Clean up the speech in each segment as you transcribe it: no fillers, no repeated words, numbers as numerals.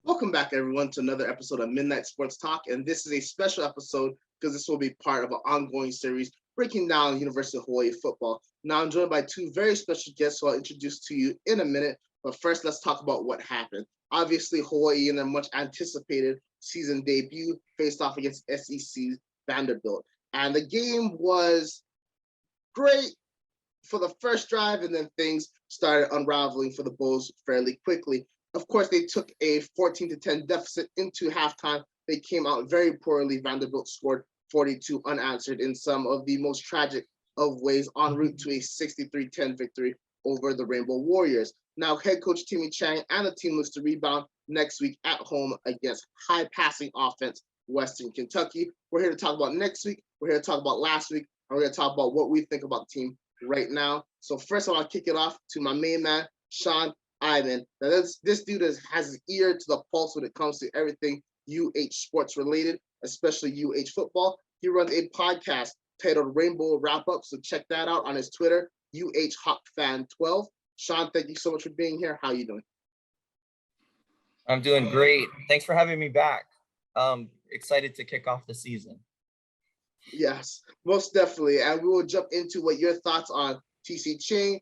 Welcome back, everyone, to another episode of Midnight Sports Talk. And this is a special episode because this will be part of an ongoing series breaking down University of Hawaii football. Now, I'm joined by two very special guests who I'll introduce to you in a minute. But first, let's talk about what happened. Obviously, Hawaii, in their much anticipated season debut, faced off against SEC's Vanderbilt. And the game was great for the first drive, and then things started unraveling for the Bulls fairly quickly. Of course, they took a 14-10 deficit into halftime. They came out very poorly. Vanderbilt scored 42 unanswered in some of the most tragic of ways, en route to a 63-10 victory over the Rainbow Warriors. Now, head coach Timmy Chang and the team looks to rebound next week at home against high-passing offense, Western Kentucky. We're here to talk about next week. We're here to talk about last week. And we're going to talk about what we think about the team right now. So first, I want to kick it off to my main man, Sean Eyman. Now, this dude has his ear to the pulse when it comes to everything UH sports related, especially UH football. He runs a podcast titled Rainbow Wrap Up, so check that out on his Twitter, UH Hawk Fan 12. Sean, thank you so much for being here. How are you doing? I'm doing great. Thanks for having me back. Excited to kick off the season. Yes, most definitely. And we will jump into what your thoughts on TC Ching,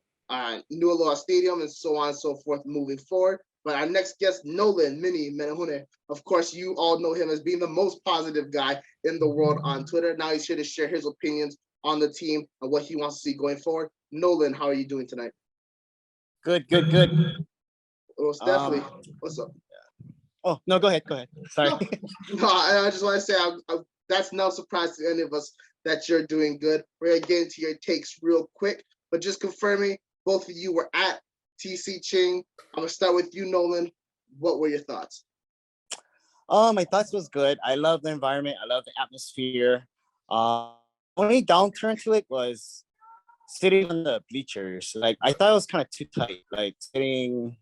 New Aloha Stadium, and so on and so forth moving forward. But our next guest, Nolan, Menehune. Of course, you all know him as being the most positive guy in the world on Twitter. Now he's here to share his opinions on the team and what he wants to see going forward. Nolan, how are you doing tonight? Good. Most definitely. What's up? Oh, no, go ahead. Sorry. No, I just want to say that's no surprise to any of us that you're doing good. We're going to get into your takes real quick, but just confirming both of you were at TC Ching. I'm going to start with you, Nolan. What were your thoughts? My thoughts was good. I love the environment. I love the atmosphere. Only downturn to it was sitting on the bleachers. Like, I thought it was kind of too tight. Like, sitting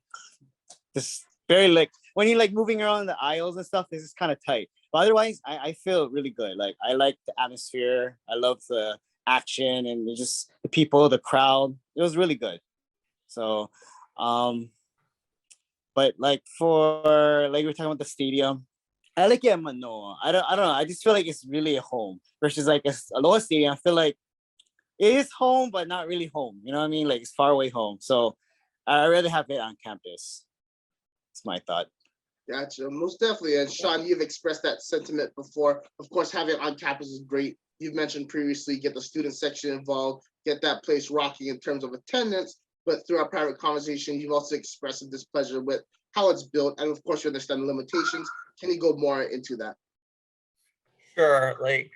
this very, like, when you're, like, moving around the aisles and stuff, this is kind of tight. But otherwise, I feel really good. Like, I like the atmosphere. I love the action and just the people, the crowd. It was really good. So, but like for like we're talking about the stadium, I like it in Manoa. I don't know. I just feel like it's really a home versus like a Aloha Stadium. I feel like it is home, but not really home. You know what I mean? Like it's far away home. So I'd rather have it on campus. That's my thought. Gotcha. Most definitely. And Sean, you've expressed that sentiment before. Of course, having it on campus is great. You've mentioned previously, get the student section involved, get that place rocking in terms of attendance. But through our private conversation, you've also expressed some displeasure with how it's built. And of course, you understand the limitations. Can you go more into that? Sure. Like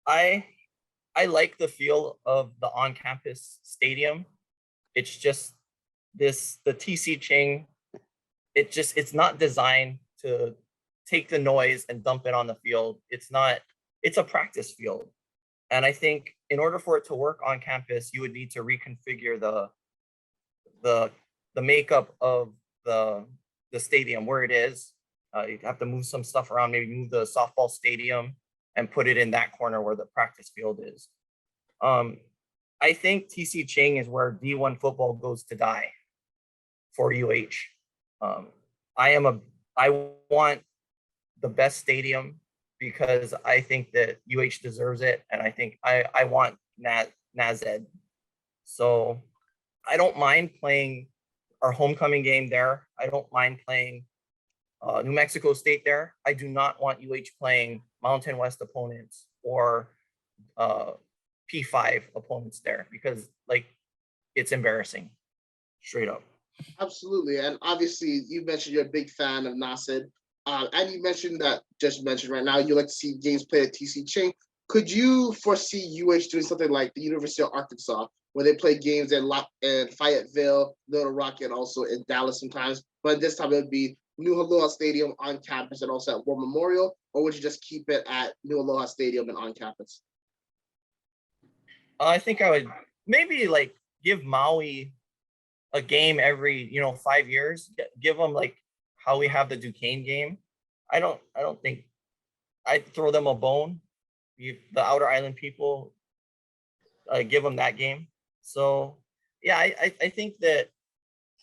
I like the feel of the on-campus stadium. It's just the TC Ching. It's not designed to take the noise and dump it on the field. It's a practice field. And I think in order for it to work on campus, you would need to reconfigure the makeup of the stadium where it is. You'd have to move some stuff around, maybe move the softball stadium and put it in that corner where the practice field is. I think TC Ching is where D1 football goes to die for UH. I want the best stadium because I think that UH deserves it, and I think I want NASED. So I don't mind playing our homecoming game there. I don't mind playing New Mexico State there. I do not want UH playing Mountain West opponents or P5 opponents there because like it's embarrassing, straight up. Absolutely. And obviously, you mentioned you're a big fan of NASED. And you mentioned right now, you like to see games played at TC Ching. Could you foresee UH doing something like the University of Arkansas, where they play games in Fayetteville, Little Rock, and also in Dallas sometimes? But this time it would be New Aloha Stadium on campus and also at War Memorial, or would you just keep it at New Aloha Stadium and on campus? I think I would maybe like give Maui a game every 5 years. Give them like how we have the Duquesne game. I don't think I'd throw them a bone. The Outer Island people, give them that game. So yeah, I think that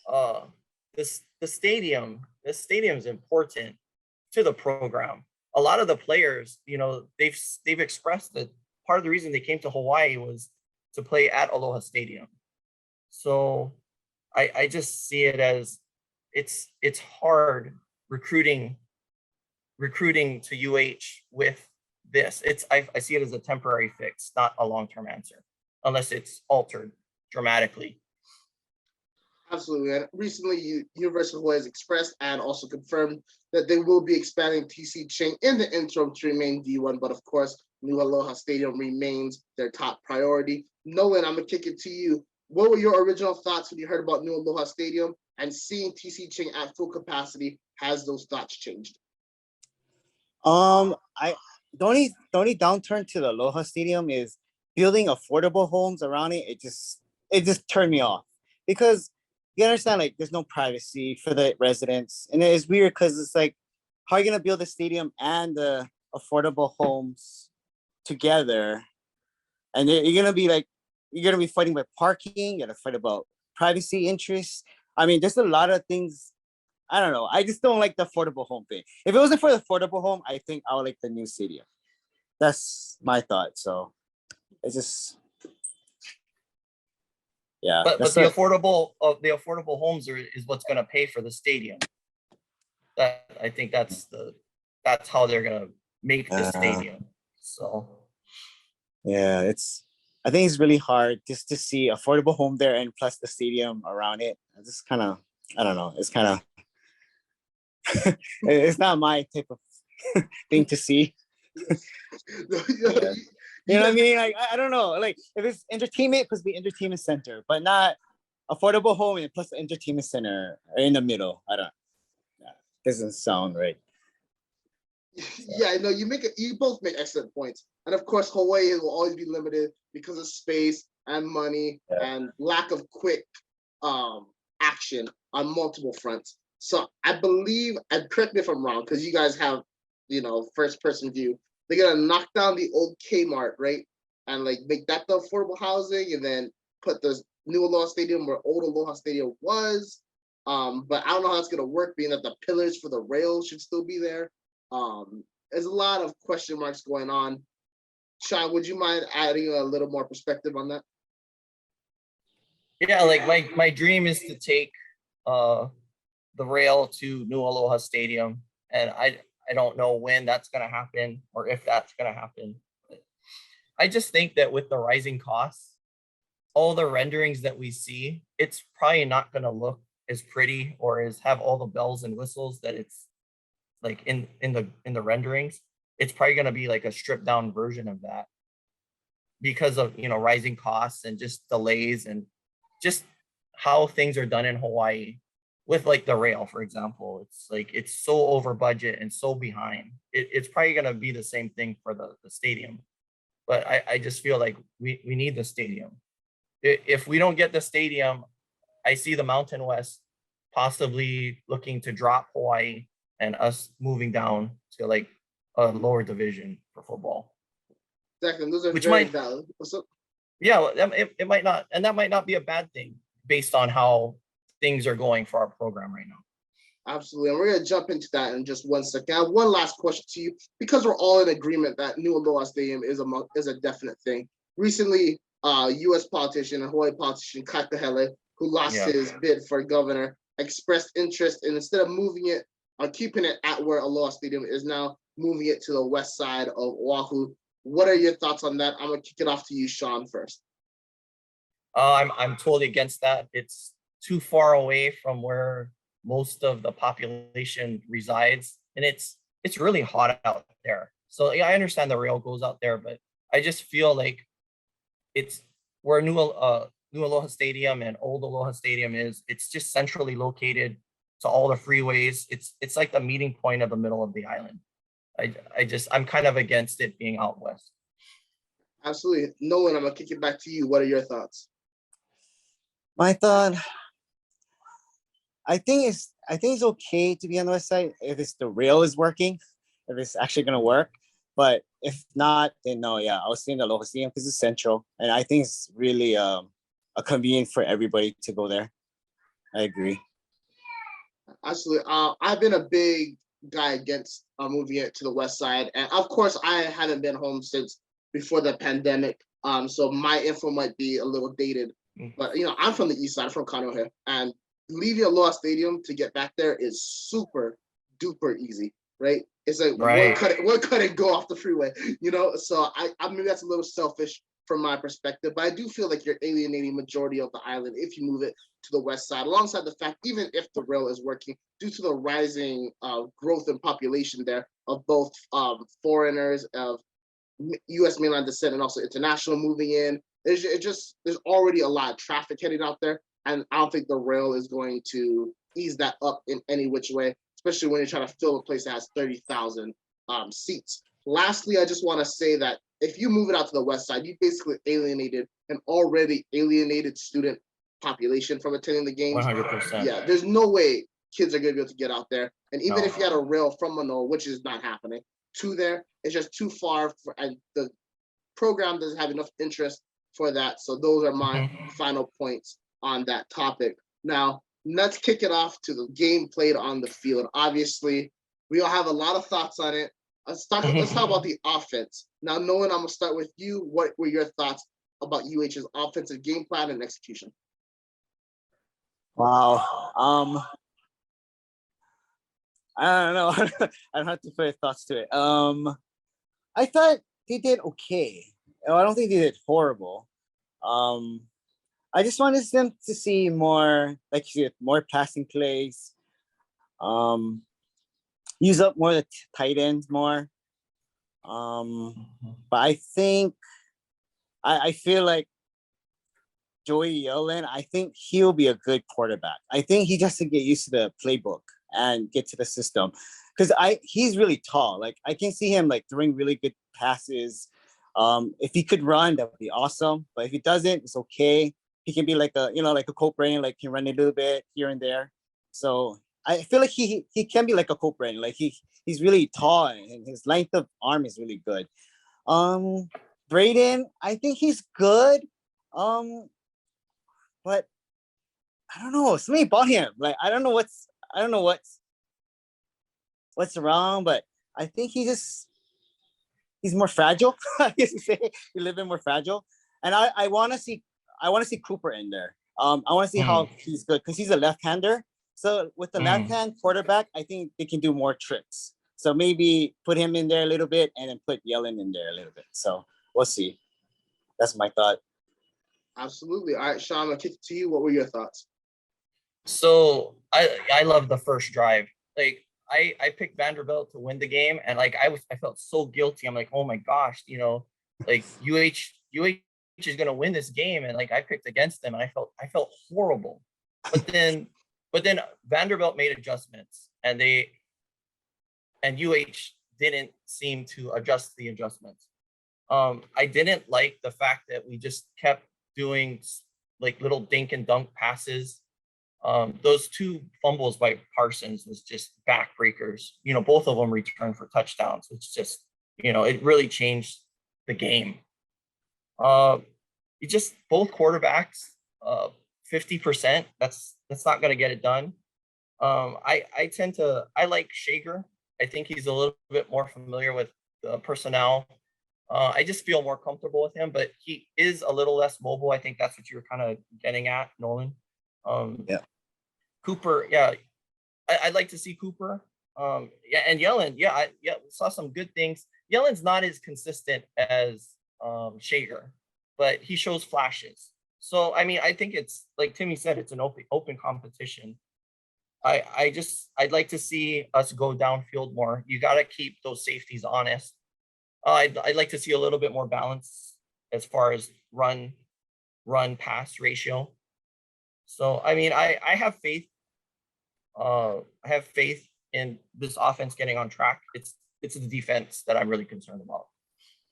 the stadium is important to the program. A lot of the players, they've expressed that part of the reason they came to Hawaii was to play at Aloha Stadium. So I just see it as it's hard recruiting to UH with this. I see it as a temporary fix, not a long-term answer, unless it's altered dramatically. Absolutely. And recently, University of Hawaii has expressed and also confirmed that they will be expanding TC Chang in the interim to remain D1. But of course, New Aloha Stadium remains their top priority. Nolan, I'm going to kick it to you. What were your original thoughts when you heard about New Aloha Stadium and seeing TC Chang at full capacity? Has those thoughts changed? I the only downturn to the Aloha Stadium is building affordable homes around it. It just turned me off because you understand, like, there's no privacy for the residents, and it's weird because it's like, how are you gonna build a stadium and the affordable homes together? And you're gonna be fighting about parking, you're gonna fight about privacy interests. I mean, there's a lot of things. I don't know. I just don't like the affordable home thing. If it wasn't for the affordable home, I think I would like the new stadium. That's my thought. So it's just, yeah. But the affordable homes is what's going to pay for the stadium. That I think that's how they're going to make the stadium. So yeah, I think it's really hard just to see affordable home there and plus the stadium around it. It's just kind of, I don't know. It's kind of it's not my type of thing to see. Yeah. You know what I mean? Like, I don't know. Like, if it's entertainment, it could be entertainment center, but not affordable home and plus the entertainment center in the middle. I don't. Yeah, doesn't sound right. Yeah, no, you both make excellent points, and of course, Hawaii will always be limited because of space and money and lack of quick action on multiple fronts. So I believe, and correct me if I'm wrong, because you guys have, first person view. They're gonna knock down the old Kmart, right, and like make that the affordable housing, and then put the new Aloha Stadium where old Aloha Stadium was. But I don't know how it's gonna work, being that the pillars for the rails should still be there. There's a lot of question marks going on. Chang, would you mind adding a little more perspective on that? Yeah, like my dream is to take the rail to New Aloha Stadium, and I don't know when that's going to happen or if that's going to happen. I just think that with the rising costs, all the renderings that we see, it's probably not going to look as pretty or have all the bells and whistles that it's like in the renderings. It's probably going to be like a stripped down version of that because of rising costs and just delays and just how things are done in Hawaii. With like the rail, for example, it's like it's so over budget and so behind. It's probably going to be the same thing for the stadium. But I just feel like we need the stadium. If we don't get the stadium, I see the Mountain West possibly looking to drop Hawaii and us moving down to like a lower division for football. Exactly. Those are very valid. What's up? Yeah, it might not, and that might not be a bad thing based on how things are going for our program right now. Absolutely. And we're going to jump into that in just 1 second. I have one last question to you, because we're all in agreement that New Aloha Stadium is a definite thing. Recently, U.S. politician and Hawaii politician Kakahele, who lost his bid for governor, expressed interest in, instead of moving it or keeping it at where Aloha Stadium is now, moving it to the west side of Oahu. What are your thoughts on that? I'm going to kick it off to you, Sean, first. I'm totally against that. It's too far away from where most of the population resides, and it's really hot out there. So yeah, I understand the rail goes out there, but I just feel like it's where New Aloha Stadium and Old Aloha Stadium is. It's just centrally located to all the freeways. It's like the meeting point of the middle of the island. I'm kind of against it being out west. Absolutely. Nolan, I'm gonna kick it back to you. What are your thoughts? My thought, I think it's okay to be on the west side if the rail is working, if it's actually gonna work. But if not, then no, yeah, I was saying the local stadium because it's central, and I think it's really a convenient for everybody to go there. I agree. Absolutely. I've been a big guy against moving it to the west side. And of course, I haven't been home since before the pandemic. So my info might be a little dated. But I'm from the east side, I'm from Kanohe, and leaving Aloha Stadium to get back there is super duper easy, right? It's like one cut and go off the freeway, So I maybe that's a little selfish from my perspective, but I do feel like you're alienating majority of the island if you move it to the west side, alongside the fact, even if the rail is working, due to the rising growth in population there of both foreigners, of U.S. mainland descent, and also international moving in. There's already a lot of traffic heading out there, and I don't think the rail is going to ease that up in any which way, especially when you're trying to fill a place that has 30,000 seats. Lastly, I just want to say that if you move it out to the west side, you basically alienated an already alienated student population from attending the games. 100%. Yeah, there's no way kids are going to be able to get out there. And even if you had a rail from Manoa, which is not happening, to there, it's just too far, and the program doesn't have enough interest for that. So those are my final points on that topic. Now, let's kick it off to the game played on the field. Obviously, we all have a lot of thoughts on it. Let's talk about the offense. Now, Nolan, I'm going to start with you. What were your thoughts about UH's offensive game plan and execution? Wow. I don't know. I don't have to put thoughts to it. I thought they did okay. I don't think they did horrible. I just wanted them to see more, like you said, more passing plays. Use up more of the tight ends more. But I think I feel like Joey Yellen, I think he'll be a good quarterback. I think he just has to get used to the playbook and get to the system, because he's really tall. Like I can see him like throwing really good passes. If he could run, that would be awesome. But if he doesn't, it's okay. He can be like a Colt Brain, like can run a little bit here and there. So I feel like he can be like a Colt Brain. Like he's really tall and his length of arm is really good. Braden, I think he's good. But I don't know. Something about him. Like I don't know what's wrong, but I think he's more fragile. I guess you say he's a little bit more fragile. And I want to see Cooper in there. I want to see how he's good, because he's a left-hander. So with the left-hand quarterback, I think they can do more tricks. So maybe put him in there a little bit and then put Yellen in there a little bit. So we'll see. That's my thought. Absolutely. All right, Sean, I'll kick it to you. What were your thoughts? So I love the first drive. Like I picked Vanderbilt to win the game, and like I felt so guilty. I'm like, oh my gosh, like UH is gonna win this game, and like I picked against them, and I felt horrible. But then Vanderbilt made adjustments, and UH didn't seem to adjust the adjustments. I didn't like the fact that we just kept doing like little dink and dunk passes. Those two fumbles by Parsons was just backbreakers. Both of them returned for touchdowns. It's just, it really changed the game. It just both quarterbacks, 50%. That's not going to get it done. I like Shager. I think he's a little bit more familiar with the personnel. I just feel more comfortable with him, but he is a little less mobile. I think that's what you're kind of getting at, Nolan. Yeah. Cooper, yeah, I'd like to see Cooper. Yeah, and Yellen, we saw some good things. Yellen's not as consistent as Shager, but he shows flashes. So I mean, I think it's like Timmy said, it's an open competition. I'd like to see us go downfield more. You got to keep those safeties honest. I'd like to see a little bit more balance as far as run pass ratio. So I mean, I have faith. I have faith in this offense getting on track. It's the defense that I'm really concerned about.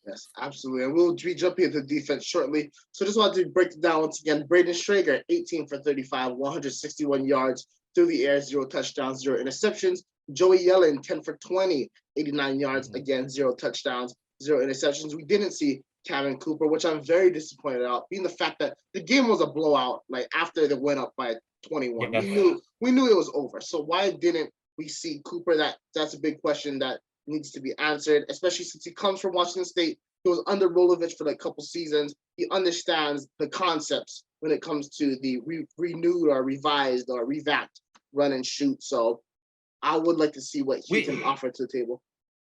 Yes, absolutely. And we'll be jumping into defense shortly. So just wanted to break it down once again. Braden Schrager, 18 for 35, 161 yards through the air, 0 touchdowns, 0 interceptions. Joey Yellen, 10 for 20, 89 yards, again, 0 touchdowns, 0 interceptions. We didn't see Kevin Cooper, which I'm very disappointed about, being the fact that the game was a blowout, like after they went up by 21. Yes. We knew it was over. So why didn't we see Cooper. That's a big question that needs to be answered, especially since he comes from Washington State. He was under Rolovich for like a couple seasons. He understands the concepts when it comes to the renewed or revised or revamped run and shoot. So I would like to see what he can offer to the table.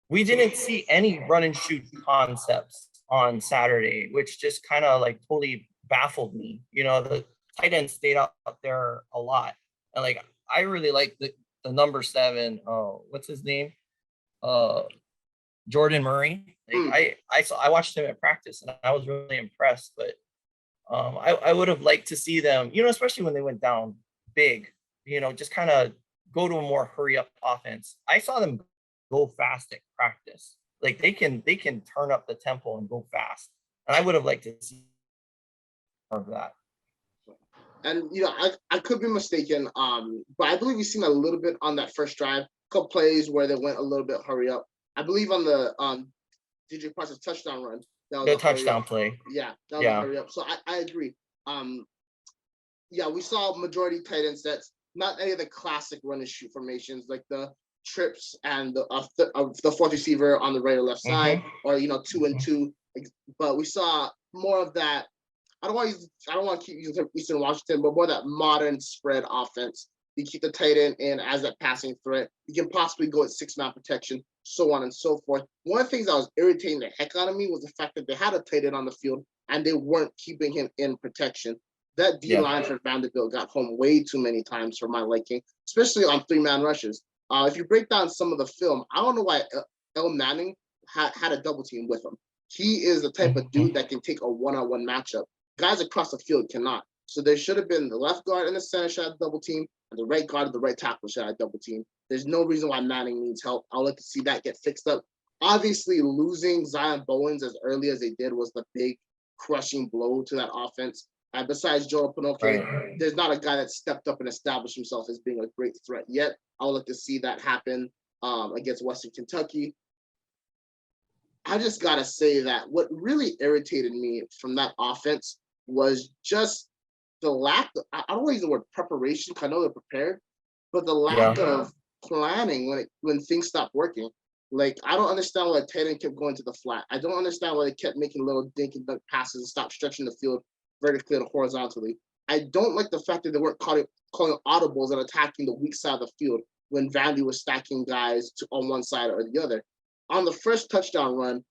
We didn't see any run and shoot concepts on Saturday, which just kind of like totally baffled me. You know, the tight end stayed out there a lot. And like, I really like the number 7. What's his name? Jordan Murray. Like, I watched him at practice and I was really impressed. But I would have liked to see them, you know, especially when they went down big, you know, just kind of go to a more hurry up offense. I saw them go fast at practice. Like they can turn up the tempo and go fast. And I would have liked to see more of that. And you know, I could be mistaken, but I believe we've seen a little bit on that first drive, a couple plays where they went a little bit hurry up. I believe on the DJ Parsons touchdown run, that was the touchdown play. Yeah, that was a hurry up. So I agree. Yeah, we saw majority tight end sets, not any of the classic run and shoot formations like the trips and the fourth receiver on the right or left side, or you know, 2 and 2. But we saw more of that. I don't want to keep using Eastern Washington, but more of that modern spread offense. You keep the tight end in as that passing threat. You can possibly go at 6-man protection, so on and so forth. One of the things that was irritating the heck out of me was the fact that they had a tight end on the field and they weren't keeping him in protection. That D-line for Vanderbilt got home way too many times for my liking, especially on 3-man rushes. If you break down some of the film, I don't know why El Manning had a double team with him. He is the type of dude that can take a one-on-one matchup. Guys across the field cannot. So there should have been the left guard and the center should have double team, and the right guard and the right tackle should have double team. There's no reason why Manning needs help. I'd like to see that get fixed up. Obviously, losing Zion Bowens as early as they did was the big crushing blow to that offense. And besides Joel Pinoque, there's not a guy that stepped up and established himself as being a great threat yet. I would like to see that happen against Western Kentucky. I just got to say that what really irritated me from that offense was just the lack of, I don't want to use the word preparation because I know they're prepared, but the lack of planning when things stopped working. Like, I don't understand why tight end kept going to the flat. I don't understand why they kept making little dink and dunk passes and stopped stretching the field vertically and horizontally. I don't like the fact that they weren't calling audibles and attacking the weak side of the field when Vandy was stacking guys on one side or the other. On the first touchdown run,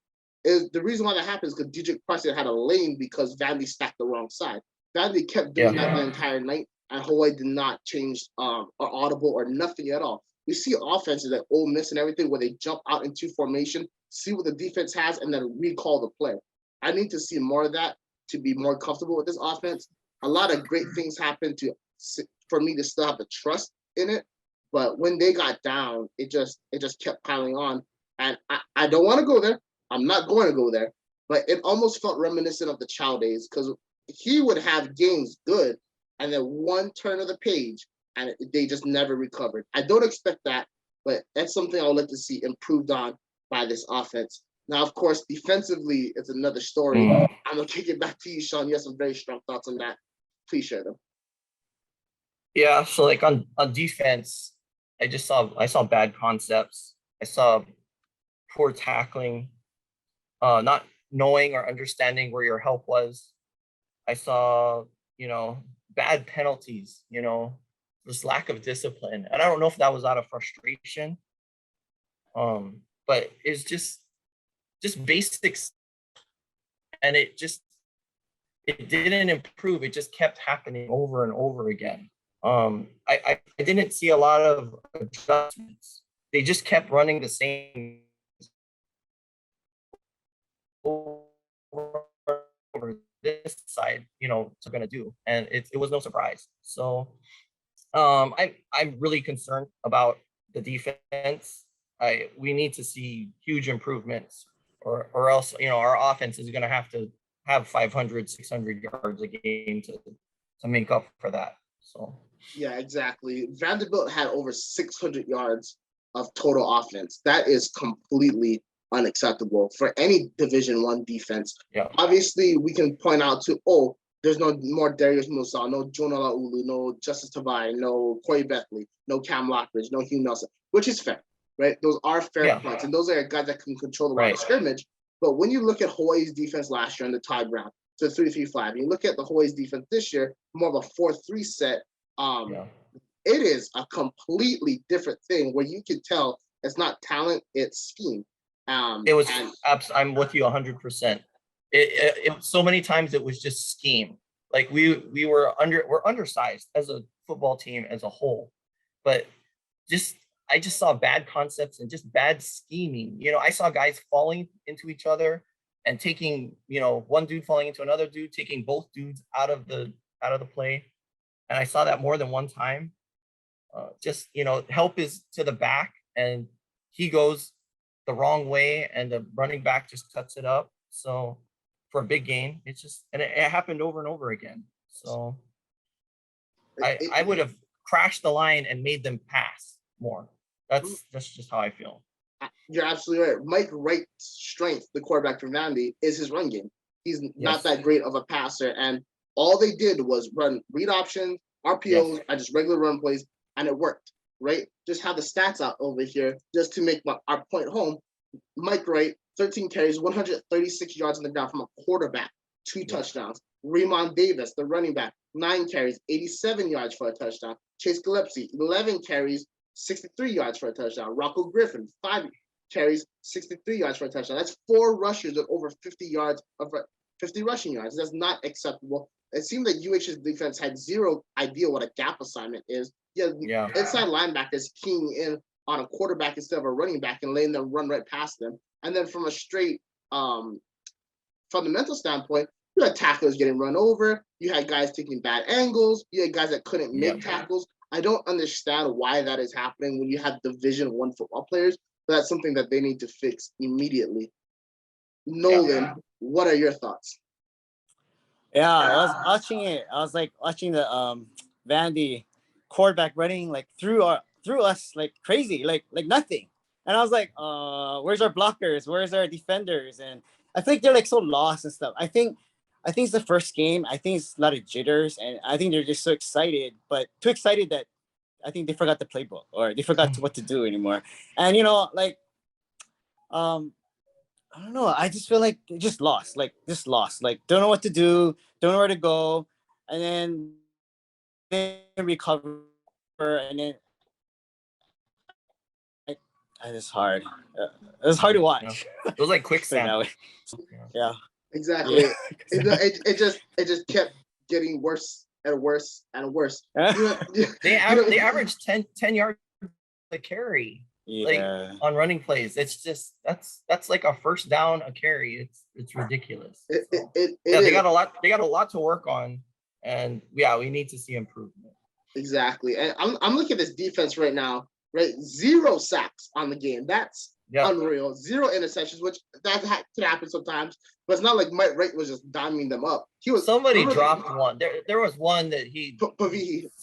is the reason why that happens because DJ Parsons had a lane because Vandy stacked the wrong side. Vandy kept doing that the entire night, and Hawaii did not change or audible or nothing at all. We see offenses like Ole Miss and everything where they jump out into formation, see what the defense has, and then recall the play. I need to see more of that to be more comfortable with this offense. A lot of great things happened for me to still have the trust in it, but when they got down, it just kept piling on. And I don't want to go there. I'm not going to go there, but it almost felt reminiscent of the Chow days because he would have games good, and then one turn of the page, and they just never recovered. I don't expect that, but that's something I would like to see improved on by this offense. Now, of course, defensively, it's another story. I'm going to kick it back to you, Sean. You have some very strong thoughts on that. Please share them. Yeah, so like on defense, I saw bad concepts. I saw poor tackling, not knowing or understanding where your help was. I saw, bad penalties, this lack of discipline. And I don't know if that was out of frustration. But it's just basics. And it didn't improve. It just kept happening over and over again. I didn't see a lot of adjustments. They just kept running the same over this side, they're going to do. And it was no surprise. So I'm really concerned about the defense. We need to see huge improvements or else, our offense is going to have 500, 600 yards a game to make up for that. So yeah, exactly. Vanderbilt had over 600 yards of total offense. That is completely unacceptable for any Division I defense. Yeah. Obviously, we can point out There's no more Darius Musa, no Jonah Laulu, no Justice Tavai, no Corey Beckley, no Cam Lockridge, no Hugh Nelson, which is fair, right? Those are fair points, and those are guys that can control the line of scrimmage. But when you look at Hawaii's defense last year in the tie round to 3-3-5, you look at the Hawaii's defense this year, more of a 4-3 set. It is a completely different thing where you can tell it's not talent, it's scheme. I'm with you 100%. It so many times it was just scheme. Like we're undersized as a football team as a whole, but I just saw bad concepts and just bad scheming. You know, I saw guys falling into each other and taking, you know, one dude falling into another dude, taking both dudes out of the play, and I saw that more than one time. Just, you know, help is to the back and he goes the wrong way and the running back just cuts it up. So for a big gain, it's just, and it happened over and over again. So I would have crashed the line and made them pass more. That's just how I feel. You're absolutely right. Mike Wright's strength, the quarterback for Vandy, is his run game. He's not that great of a passer. And all they did was run read options, RPOs, and just regular run plays, and it worked, right? Just have the stats out over here just to make our point home. Mike Wright, 13 carries, 136 yards on the ground from a quarterback, 2 touchdowns. Remon Davis, the running back, 9 carries, 87 yards for a touchdown. Chase Gillespie, 11 carries, 63 yards for a touchdown. Rocco Griffin, 5 carries, 63 yards for a touchdown. That's 4 rushers with over 50 rushing yards. That's not acceptable. It seemed that UH's defense had zero idea what a gap assignment is. Inside linebackers keying in on a quarterback instead of a running back and letting them run right past them. And then from a straight fundamental standpoint, you had tacklers getting run over. You had guys taking bad angles. You had guys that couldn't make tackles. I don't understand why that is happening when you have Division I football players, but that's something that they need to fix immediately. Nolan, what are your thoughts? Yeah, I was watching it. I was like watching the Vandy quarterback running like through us like crazy, like nothing. And I was like, where's our blockers? Where's our defenders? And I think they're like so lost and stuff. I think it's the first game. I think it's a lot of jitters, and I think they're just so excited, but too excited that I think they forgot the playbook or they forgot what to do anymore. And you know, like, I don't know. I just feel like they just lost. Like don't know what to do, don't know where to go, and then they recover, and then it's hard. It was hard to watch. It was like quicksand. Yeah. Exactly. Yeah. It just kept getting worse and worse and worse. They averaged 10 yards a carry, like on running plays. It's just that's like a first down a carry. It's ridiculous. They got a lot to work on, and we need to see improvement. Exactly. And I'm looking at this defense right now. Right, 0 sacks on the game. That's unreal. 0 interceptions, which that could happen sometimes, but it's not like Mike Wright was just diming them up. Somebody dropped one. There was one that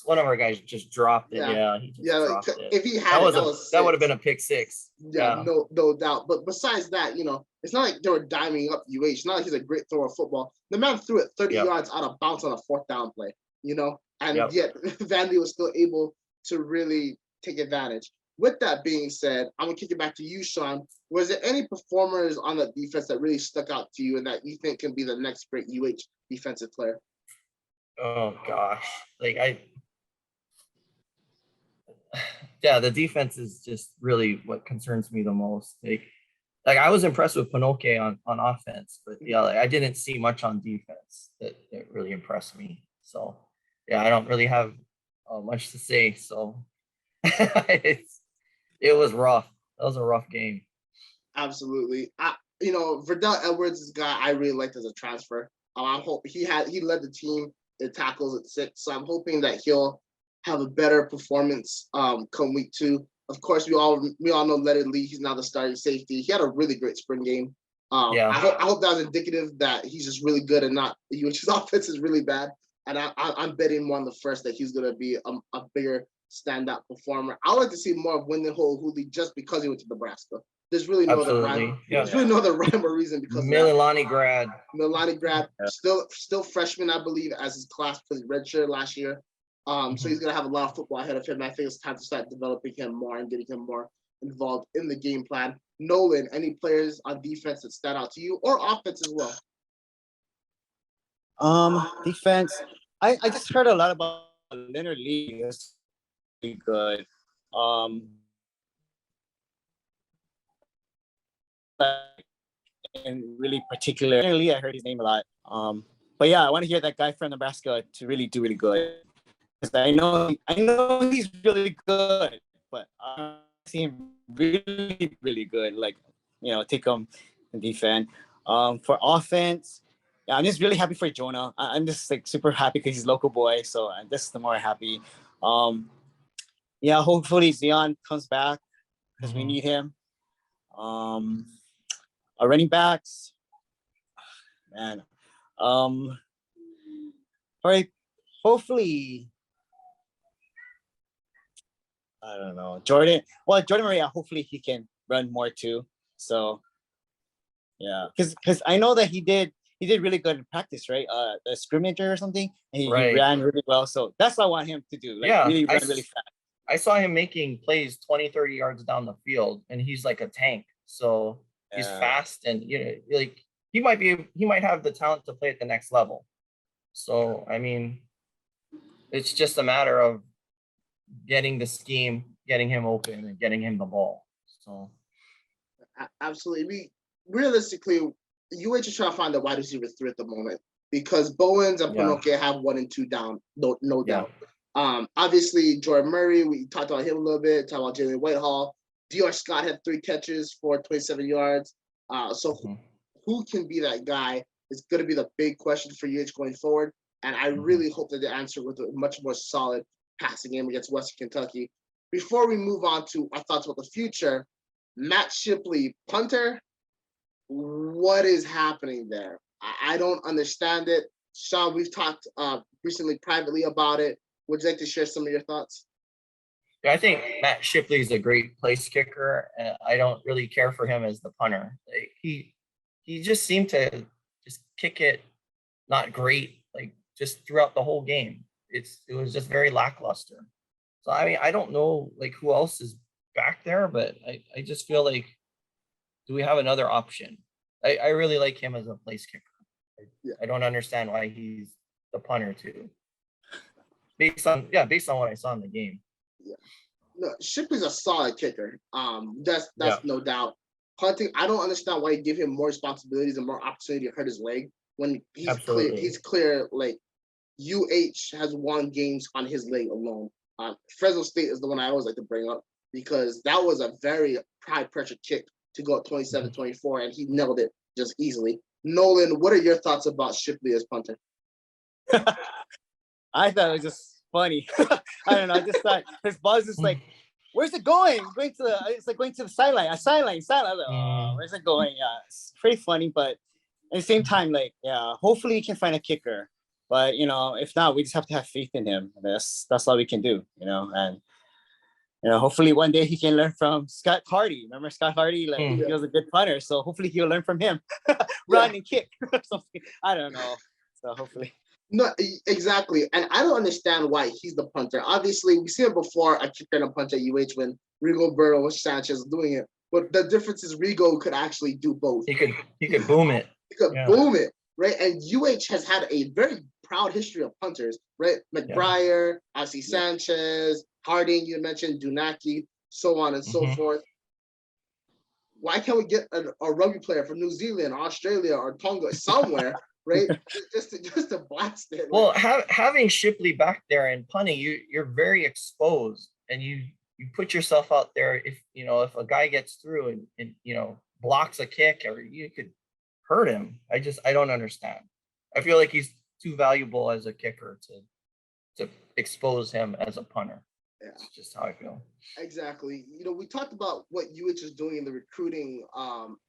one of our guys just dropped it. He just dropped it. If he had that would have been a pick 6. No doubt. But besides that, you know, it's not like they were diming up UH. It's not like he's a great thrower of football. The man threw it 30 yards out of bounds on a 4th down play. You know, and yet Vandy was still able to really take advantage. With that being said, I'm gonna kick it back to you, Sean. Was there any performers on the defense that really stuck out to you and that you think can be the next great UH defensive player? Oh gosh, the defense is just really what concerns me the most. Like I was impressed with Pinoque on offense, but I didn't see much on defense that really impressed me. So I don't really have much to say. So. It was rough. That was a rough game. Absolutely. Verdell Edwards is a guy I really liked as a transfer. I hope he led the team in tackles at 6, so I'm hoping that he'll have a better performance come week 2. Of course, we all know Leonard Lee. He's now the starting safety. He had a really great spring game. I hope that was indicative that he's just really good and not UH's offense is really bad. And I'm betting more on the first that he's going to be a bigger standout performer. I would like to see more of Wyndon Hooley just because he went to Nebraska. There's really no other Absolutely. rhyme. Yeah. There's really no other rhyme or reason because of that. Mililani grad. Milani grad, Yeah. still freshman, I believe, as his class because he redshirted last year. So he's gonna have a lot of football ahead of him. I think it's time to start developing him more and getting him more involved in the game plan. Nolan, any players on defense that stand out to you or offense as well? Defense. I just heard a lot about Leonard Lee. It's really good. And really particular. Leonard Lee, I heard his name a lot. But yeah, I want to hear that guy from Nebraska to really do really good. Because I know he's really good, but I see him really good. Like, take him and defend. For offense, yeah, I'm just really happy for Jonah. I'm just like super happy because he's a local boy, so I'm just the more happy. Yeah, hopefully Zion comes back because we need him. Our running backs, man. All right, hopefully. I don't know. Jordan Maria, hopefully he can run more too. So yeah, because I know that he did really good in practice, right? The scrimmager or something, and he ran really well. So that's what I want him to do. Like really run really fast. I saw him making plays 20, 30 yards down the field, and he's like a tank. So he's fast, and like he might have the talent to play at the next level. So I mean, it's just a matter of getting the scheme, getting him open, and getting him the ball. So absolutely. Realistically, UH is trying to find the wide receiver 3 at the moment because Bowens and Pinocchio have 1 and 2 down, no doubt. Obviously, Jordan Murray, we talked about him a little bit, talked about Jalen Whitehall. Dior Scott had 3 catches for 27 yards. Who can be that guy is going to be the big question for UH going forward. And I really hope that they answer with a much more solid passing game against Western Kentucky. Before we move on to our thoughts about the future, Matt Shipley, punter, what is happening there? I don't understand it. Sean, we've talked recently privately about it. Would you like to share some of your thoughts? Yeah, I think Matt Shipley is a great place kicker. I don't really care for him as the punter. Like, he just seemed to just kick it not great, like just throughout the whole game. It was just very lackluster. So I mean, I don't know like who else is back there, but I just feel like, do we have another option? I really like him as a place kicker. I don't understand why he's the punter too. Based on what I saw in the game. Yeah. No, Shipley's a solid kicker. That's no doubt. Punting, I don't understand why you give him more responsibilities and more opportunity to hurt his leg when he's clear. Like UH has won games on his leg alone. Fresno State is the one I always like to bring up because that was a very high pressure kick to go up 27-24, and he nailed it just easily. Nolan, what are your thoughts about Shipley as punter? I thought it was just funny. I don't know. I just thought his ball is just like, where's it going? It's like going to the sideline. A sideline. Like, where's it going? Yeah, it's pretty funny, but at the same time, like, yeah, hopefully he can find a kicker. But if not, we just have to have faith in him. That's all we can do. And hopefully one day he can learn from Scott Hardy. Remember Scott Hardy? Like he was a good punter, so hopefully he'll learn from him. Run and kick or something. I don't know. So hopefully. No, exactly. And I don't understand why he's the punter. Obviously, we see it before, a kicker and a punter at UH when Rigo Burrow Sanchez doing it. But the difference is Rigo could actually do both. He could boom it. He could boom it, right? And UH has had a very proud history of punters, right? McBriar, obviously Sanchez, Harding, you mentioned Dunaki, so on and so forth. Why can't we get a rugby player from New Zealand, Australia, or Tonga somewhere, right? just to blast it. Right? Well, having Shipley back there and punting, you're very exposed, and you put yourself out there. If a guy gets through and blocks a kick, or you could hurt him. I don't understand. I feel like he's too valuable as a kicker to expose him as a punter. Yeah. That's just how I feel. Exactly. We talked about what UH is doing in the recruiting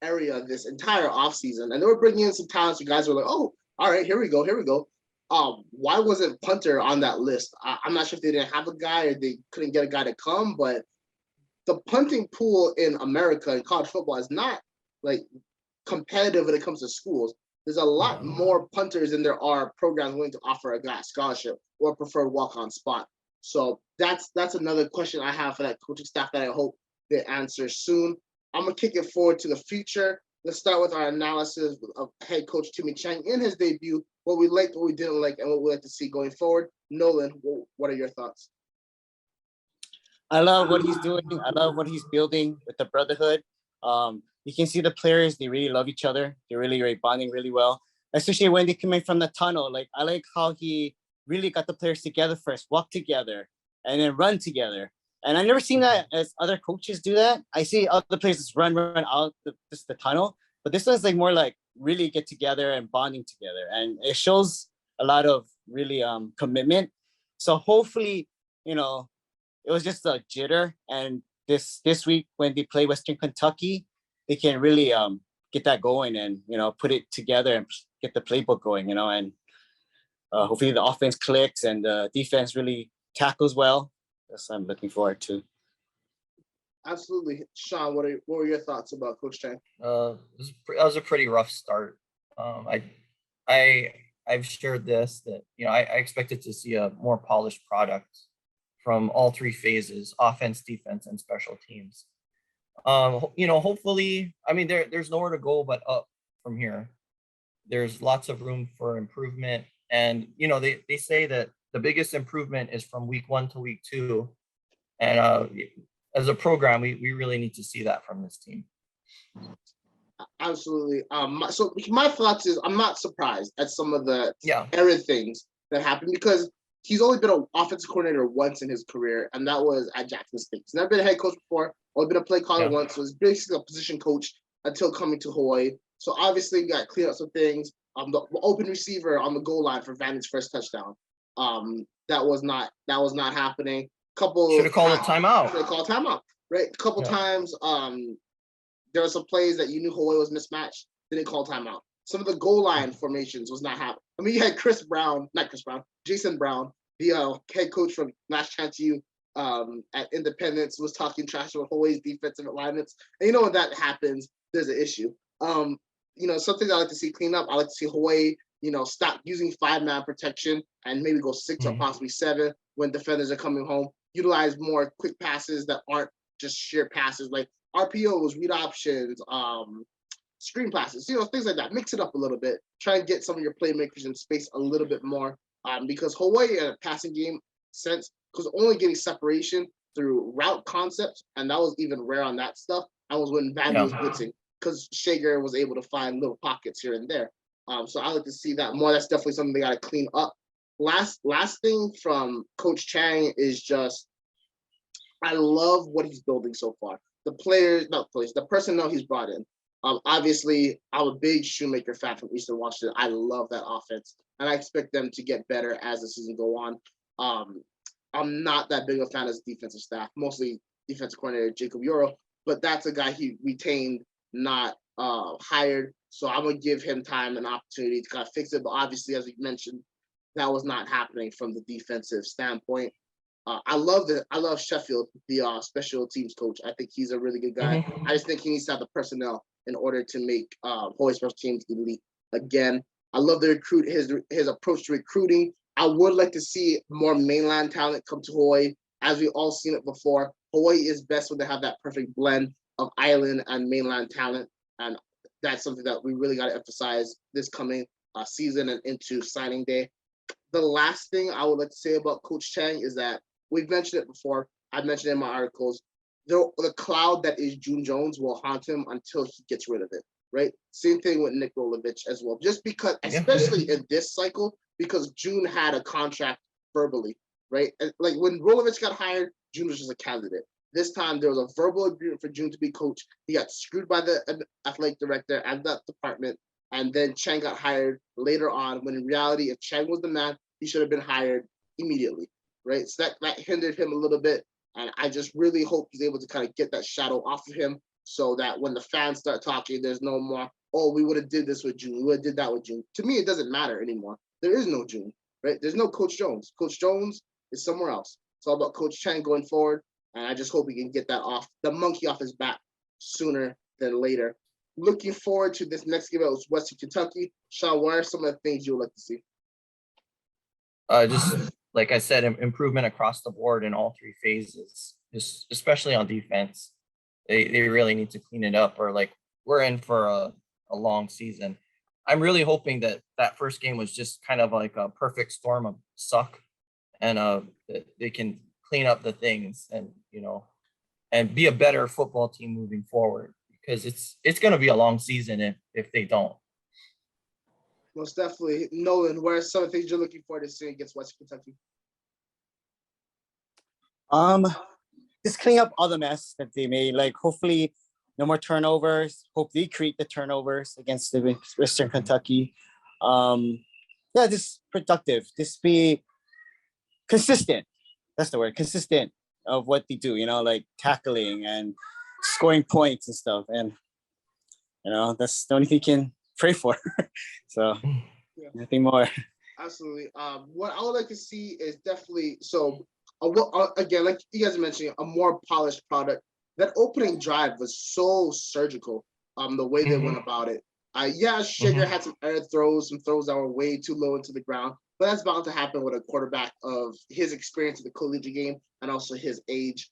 area this entire offseason, and they were bringing in some talents. You guys were like, oh, all right, here we go. Why wasn't punter on that list? I'm not sure if they didn't have a guy or they couldn't get a guy to come, but the punting pool in America in college football is not like competitive when it comes to schools. There's a lot more punters than there are programs willing to offer a guy a scholarship or a preferred walk-on spot. So that's another question I have for that coaching staff that I hope they answer soon. I'm gonna kick it forward to the future. Let's start with our analysis of head coach Timmy Chang in his debut, what we liked, what we didn't like, and what we like to see going forward. Nolan, what are your thoughts? I love what he's doing. I love what he's building with the brotherhood. You can see the players, they really love each other. They're really bonding really well, especially when they come in from the tunnel. Like, I like how he really got the players together first, walk together, and then run together. And I've never seen that as other coaches do that. I see other players just run out the tunnel, but this one's like more like really get together and bonding together. And it shows a lot of really commitment. So hopefully, you know, it was just a jitter. And this week when they play Western Kentucky, they can really get that going and, you know, put it together and get the playbook going, you know, and hopefully the offense clicks and the defense really tackles well. That's what I'm looking forward to. Absolutely. Sean, what were your thoughts about Coach Chang? That was a pretty rough start. I've shared this that, you know, I expected to see a more polished product from all three phases: offense, defense, and special teams. You know, hopefully, I mean, there's nowhere to go but up from here. There's lots of room for improvement. And, you know, they say that the biggest improvement is from week 1 to week 2. And as a program, we really need to see that from this team. Absolutely. So my thoughts is I'm not surprised at some of the error things that happened, because he's only been an offensive coordinator once in his career, and that was at Jackson State. He's never been a head coach before, only been a play caller once, so he's basically a position coach until coming to Hawaii. So obviously, we got to clean up some things. The open receiver on the goal line for Vandy's first touchdown. That was not happening. Should have called a timeout. Should have called a timeout. Right. A couple times. There were some plays that you knew Hawaii was mismatched. Didn't call timeout. Some of the goal line formations was not happening. I mean, you had Jason Brown, the head coach from Last Chance U at Independence, was talking trash about Hawaii's defensive alignments. And you know when that happens, there's an issue. You know, something I like to see clean up. I like to see Hawaii, you know, stop using 5-man protection and maybe go 6 or possibly 7 when defenders are coming home. Utilize more quick passes that aren't just sheer passes, like RPOs, read options, screen passes, you know, things like that. Mix it up a little bit. Try and get some of your playmakers in space a little bit more, because Hawaii in a passing game sense was only getting separation through route concepts, and that was even rare on that stuff. That was when Vandy was blitzing, because Shager was able to find little pockets here and there. So I like to see that more. That's definitely something they got to clean up. Last thing from Coach Chang is just, I love what he's building so far. The personnel he's brought in. Obviously, I'm a big Shoemaker fan from Eastern Washington. I love that offense, and I expect them to get better as the season go on. I'm not that big of a fan as defensive staff, mostly defensive coordinator Jacob Euro, but that's a guy he retained, not hired. So I'm gonna give him time and opportunity to kind of fix it. But obviously, as we mentioned, that was not happening from the defensive standpoint. I love Sheffield, the special teams coach. I think he's a really good guy. I just think he needs to have the personnel in order to make Hawaii special teams elite again. I love his approach to recruiting. I would like to see more mainland talent come to Hawaii. As we've all seen it before, Hawaii is best when they have that perfect blend of island and mainland talent, and that's something that we really got to emphasize this coming season and into signing day. The last thing I would like to say about Coach Chang is that we've mentioned it before. I've mentioned it in my articles. The cloud that is June Jones will haunt him until he gets rid of it, right? Same thing with Nick Rolovich as well. Just because, especially in this cycle, because June had a contract verbally, right? And like when Rolovich got hired, June was just a candidate. This time there was a verbal agreement for June to be coach. He got screwed by the athletic director and that department. And then Chang got hired later on, when in reality, if Chang was the man, he should have been hired immediately, right? So that hindered him a little bit. And I just really hope he's able to kind of get that shadow off of him, so that when the fans start talking, there's no more, oh, we would have did this with June, we would have did that with June. To me, it doesn't matter anymore. There is no June, right? There's no Coach Jones. Coach Jones is somewhere else. It's all about Coach Chang going forward. And I just hope we can get the monkey off his back sooner than later. Looking forward to this next game out Western Kentucky. Sean, what are some of the things you would like to see? Just like I said, improvement across the board in all three phases, just especially on defense. They really need to clean it up, or like we're in for a long season. I'm really hoping that first game was just kind of like a perfect storm of suck, and they can clean up the things, and and be a better football team moving forward, because it's going to be a long season if they don't. Most definitely. Nolan, what are some of the things you're looking forward to seeing against Western Kentucky? Just cleaning up all the mess that they made. Like, hopefully no more turnovers. Hope they create the turnovers against the Western Kentucky. Yeah, just productive. Just be consistent. That's the word, consistent of what they do, like tackling and scoring points and stuff. And, that's the only thing you can pray for. So, nothing more. Absolutely. What I would like to see is definitely, again, like you guys mentioned, a more polished product. That opening drive was so surgical, the way they went about it. Sugar had some error throws, some throws that were way too low into the ground, but that's bound to happen with a quarterback of his experience in the collegiate game and also his age.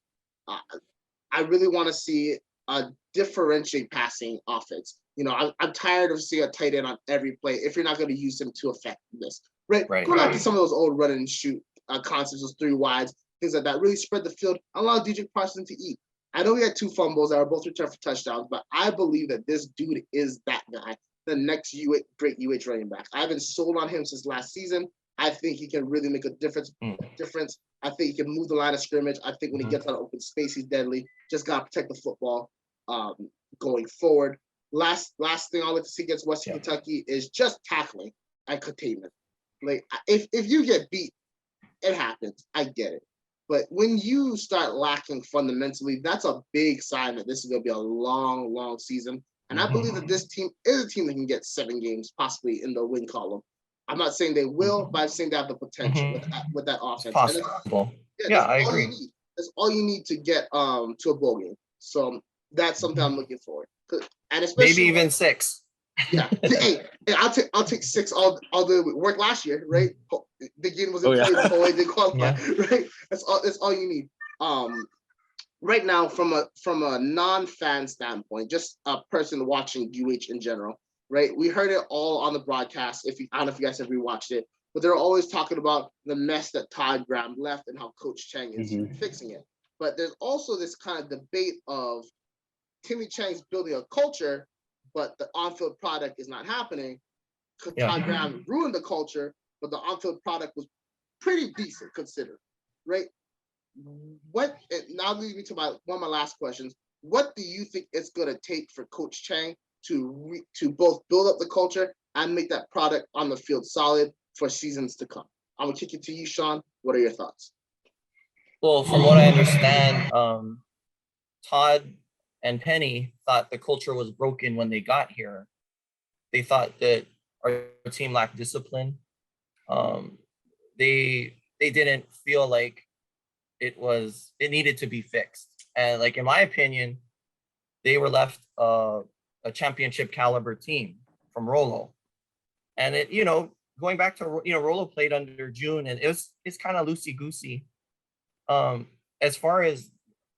I really want to see a differentiate passing offense. I'm tired of seeing a tight end on every play if you're not going to use him to affect this. Right. Go back to some of those old run and shoot concepts, those 3 wides, things like that. Really spread the field, allow DJ Carson to eat. I know we had 2 fumbles that were both returned for touchdowns, but I believe that this dude is that guy, the next great UH running back. I've been sold on him since last season. I think he can really make a difference. I think he can move the line of scrimmage. I think when he gets out of open space, he's deadly. Just got to protect the football going forward. Last thing I'd like to see against Western Kentucky is just tackling and containment. Like, if you get beat, it happens. I get it. But when you start lacking fundamentally, that's a big sign that this is going to be a long, long season. And I believe that this team is a team that can get 7 games possibly in the win column. I'm not saying they will, but I'm saying they have the potential with that offense. It's possible. I agree. That's all you need to get to a bowl game. So that's something I'm looking forward. And especially maybe even 6. Yeah. Hey, I'll take 6 all the work last year, right? The game was in play before they qualified, right? That's all you need. Right now, from a non-fan standpoint, just a person watching UH in general, right? We heard it all on the broadcast. I don't know if you guys have rewatched it, but they're always talking about the mess that Todd Graham left and how Coach Chang is fixing it. But there's also this kind of debate of Timmy Chang's building a culture, but the on-field product is not happening. Todd Graham ruined the culture, but the on-field product was pretty decent considered, right? Now leads me to one of my last questions. What do you think it's going to take for Coach Chang to both build up the culture and make that product on the field solid for seasons to come? I'm going to kick it to you, Sean. What are your thoughts? Well, from what I understand, Todd and Penny thought the culture was broken when they got here. They thought that our team lacked discipline. They didn't feel like it needed to be fixed. And like, in my opinion, they were left a championship caliber team from Rollo. And going back to, Rollo played under June, and it's kind of loosey-goosey. As far as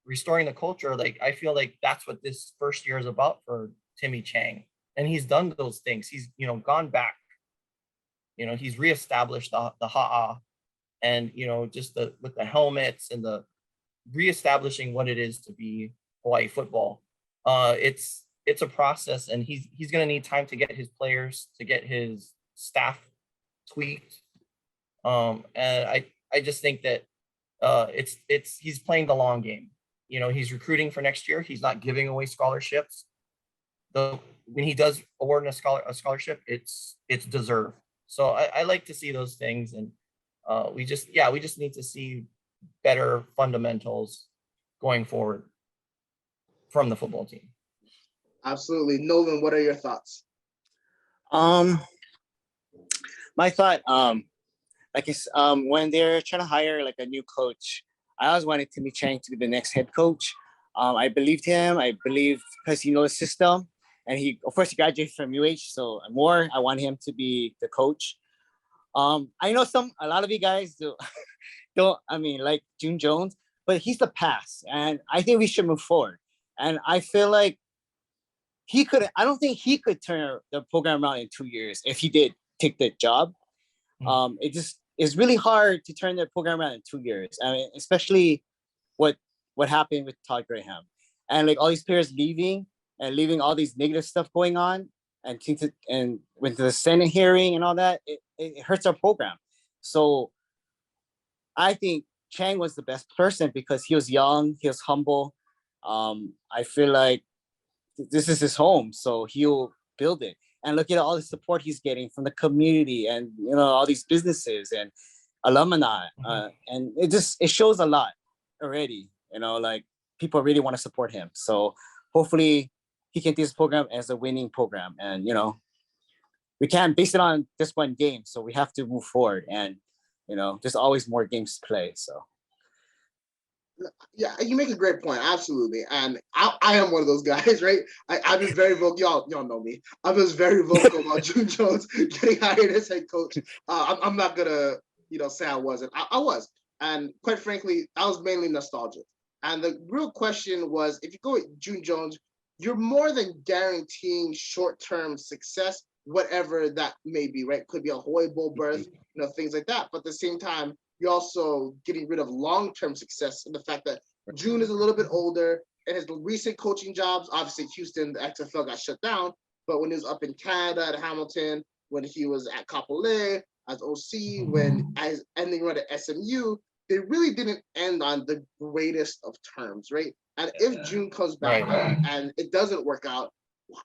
restoring the culture, like, I feel like that's what this first year is about for Timmy Chang. And he's done those things. He's, gone back. He's reestablished the ha'a, and, just with the helmets and the reestablishing what it is to be Hawaii football. It's a process, and he's going to need time to get his players, to get his staff tweaked. And I just think that he's playing the long game. He's recruiting for next year. He's not giving away scholarships. Though when he does award a scholarship, it's deserved. So I like to see those things, and we just need to see better fundamentals going forward from the football team. Absolutely. Nolan, what are your thoughts? My thought, when they're trying to hire like a new coach, I always wanted Timmy Chang to be the next head coach. I believed him. I believe because he knows the system, and he, of course, he graduated from UH. So I want him to be the coach. I know a lot of you guys don't. I mean, like June Jones, but he's the past, and I think we should move forward. And I feel like he could. I don't think he could turn the program around in 2 years if he did take the job. It just is really hard to turn the program around in 2 years. I mean, especially what happened with Todd Graham, and like all these players leaving and leaving all these negative stuff going on, and with the Senate hearing and all that, it hurts our program. So I think Chang was the best person because he was young, he was humble. I feel like this is his home, so he'll build it. And look at all the support he's getting from the community and all these businesses and alumni, and it shows a lot already. Like people really want to support him. So hopefully he can take this program as a winning program, and we can't base it on just one game. So we have to move forward, and there's always more games to play. So. Yeah, you make a great point. Absolutely. And I am one of those guys, right? I've been very vocal. Y'all know me. I was very vocal about June Jones getting hired as head coach. I'm not going to, say I wasn't. I was. And quite frankly, I was mainly nostalgic. And the real question was, if you go with June Jones, you're more than guaranteeing short-term success, whatever that may be, right? Could be a Hawaii Bowl berth, things like that. But at the same time, you're also getting rid of long-term success in the fact that June is a little bit older, and his recent coaching jobs, obviously Houston, the XFL got shut down, but when he was up in Canada at Hamilton, when he was at Kapolei as OC, when as ending run at SMU, they really didn't end on the greatest of terms, right? And if June comes back and it doesn't work out,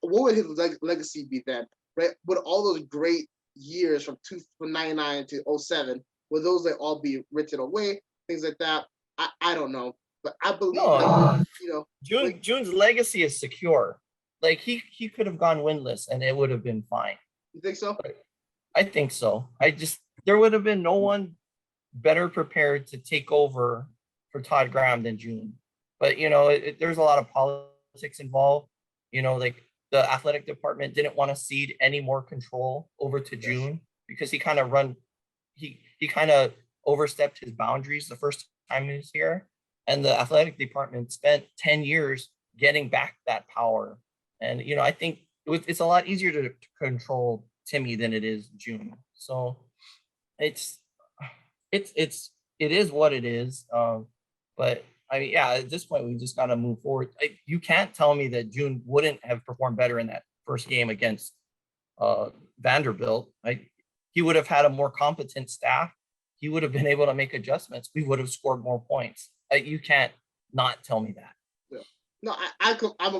what would his legacy be then, right? Would all those great years from 99 to 07, will those like all be written away? Things like that. I don't know, but I believe that, June's legacy is secure. Like he could have gone winless and it would have been fine. You think so? I think so. There would have been no one better prepared to take over for Todd Graham than June. But there's a lot of politics involved. Like the athletic department didn't want to cede any more control over to June because he kind of overstepped his boundaries the first time he was here. And the athletic department spent 10 years getting back that power. And, I think it's a lot easier to control Timmy than it is June. So it is what it is. But I mean, yeah, at this point, we just got to move forward. You can't tell me that June wouldn't have performed better in that first game against Vanderbilt. He would have had a more competent staff. He would have been able to make adjustments. We would have scored more points. You can't not tell me that. Yeah. No,